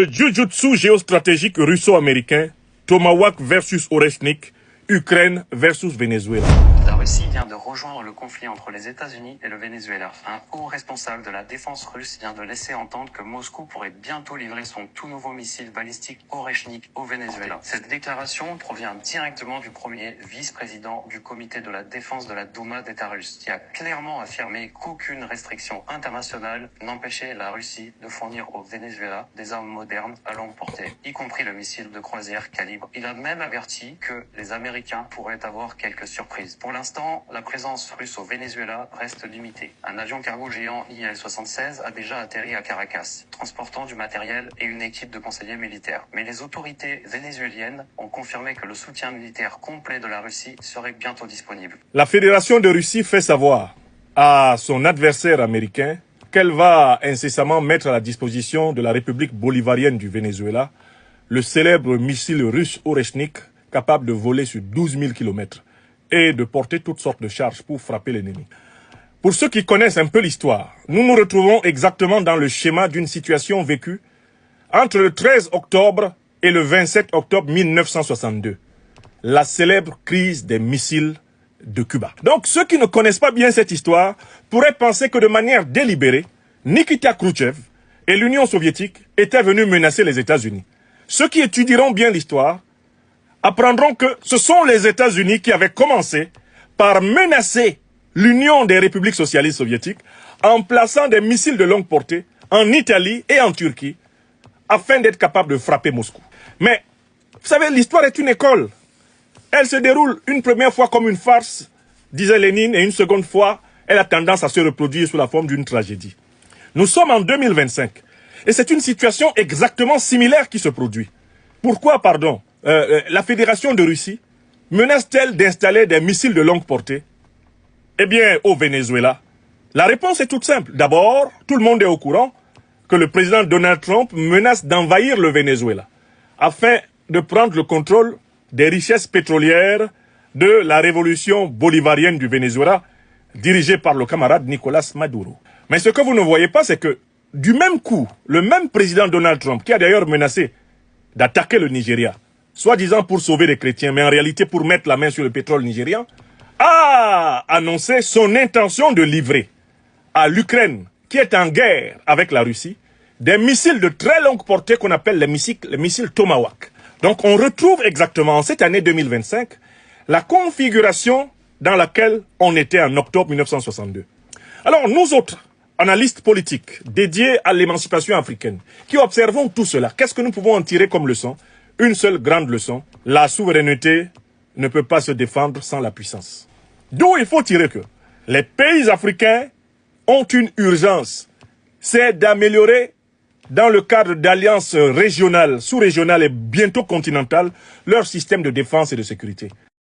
Le jujutsu géostratégique russo-américain, Tomahawk versus Oreshnik, Ukraine versus Venezuela. La Russie vient de rejoindre le conflit entre les États-Unis et le Venezuela. Un haut responsable de la défense russe vient de laisser entendre que Moscou pourrait bientôt livrer son tout nouveau missile balistique Oreshnik au Venezuela. Cette déclaration provient directement du premier vice-président du comité de la défense de la Douma d'État russe, qui a clairement affirmé qu'aucune restriction internationale n'empêchait la Russie de fournir au Venezuela des armes modernes à longue portée, y compris le missile de croisière calibre. Il a même averti que les Américains pourraient avoir quelques surprises. Pour l'instant, la présence russe au Venezuela reste limitée. Un avion cargo géant IL-76 a déjà atterri à Caracas, transportant du matériel et une équipe de conseillers militaires. Mais les autorités vénézuéliennes ont confirmé que le soutien militaire complet de la Russie serait bientôt disponible. La Fédération de Russie fait savoir à son adversaire américain qu'elle va incessamment mettre à la disposition de la République bolivarienne du Venezuela le célèbre missile russe Oreshnik, capable de voler sur 12 000 km et de porter toutes sortes de charges pour frapper l'ennemi. Pour ceux qui connaissent un peu l'histoire, nous nous retrouvons exactement dans le schéma d'une situation vécue entre le 13 octobre et le 27 octobre 1962, la célèbre crise des missiles de Cuba. Donc ceux qui ne connaissent pas bien cette histoire pourraient penser que de manière délibérée, Nikita Khrouchtchev et l'Union soviétique étaient venus menacer les États-Unis. Ceux qui étudieront bien l'histoire apprendront que ce sont les États-Unis qui avaient commencé par menacer l'Union des républiques socialistes soviétiques en plaçant des missiles de longue portée en Italie et en Turquie afin d'être capable de frapper Moscou. Mais, vous savez, l'histoire est une école. Elle se déroule une première fois comme une farce, disait Lénine, et une seconde fois, elle a tendance à se reproduire sous la forme d'une tragédie. Nous sommes en 2025 et c'est une situation exactement similaire qui se produit. Pourquoi, pardon, la Fédération de Russie menace-t-elle d'installer des missiles de longue portée? Eh bien, au Venezuela, la réponse est toute simple. D'abord, tout le monde est au courant que le président Donald Trump menace d'envahir le Venezuela afin de prendre le contrôle des richesses pétrolières de la révolution bolivarienne du Venezuela, dirigée par le camarade Nicolás Maduro. Mais ce que vous ne voyez pas, c'est que du même coup, le même président Donald Trump, qui a d'ailleurs menacé d'attaquer le Nigeria, soi-disant pour sauver les chrétiens, mais en réalité pour mettre la main sur le pétrole nigérian, a annoncé son intention de livrer à l'Ukraine, qui est en guerre avec la Russie, des missiles de très longue portée qu'on appelle les missiles Tomahawk. Donc on retrouve exactement en cette année 2025 la configuration dans laquelle on était en octobre 1962. Alors nous autres, analystes politiques dédiés à l'émancipation africaine, qui observons tout cela, qu'est-ce que nous pouvons en tirer comme leçon? Une seule grande leçon: la souveraineté ne peut pas se défendre sans la puissance. D'où il faut tirer que les pays africains ont une urgence, c'est d'améliorer dans le cadre d'alliances régionales, sous-régionales et bientôt continentales, leur système de défense et de sécurité.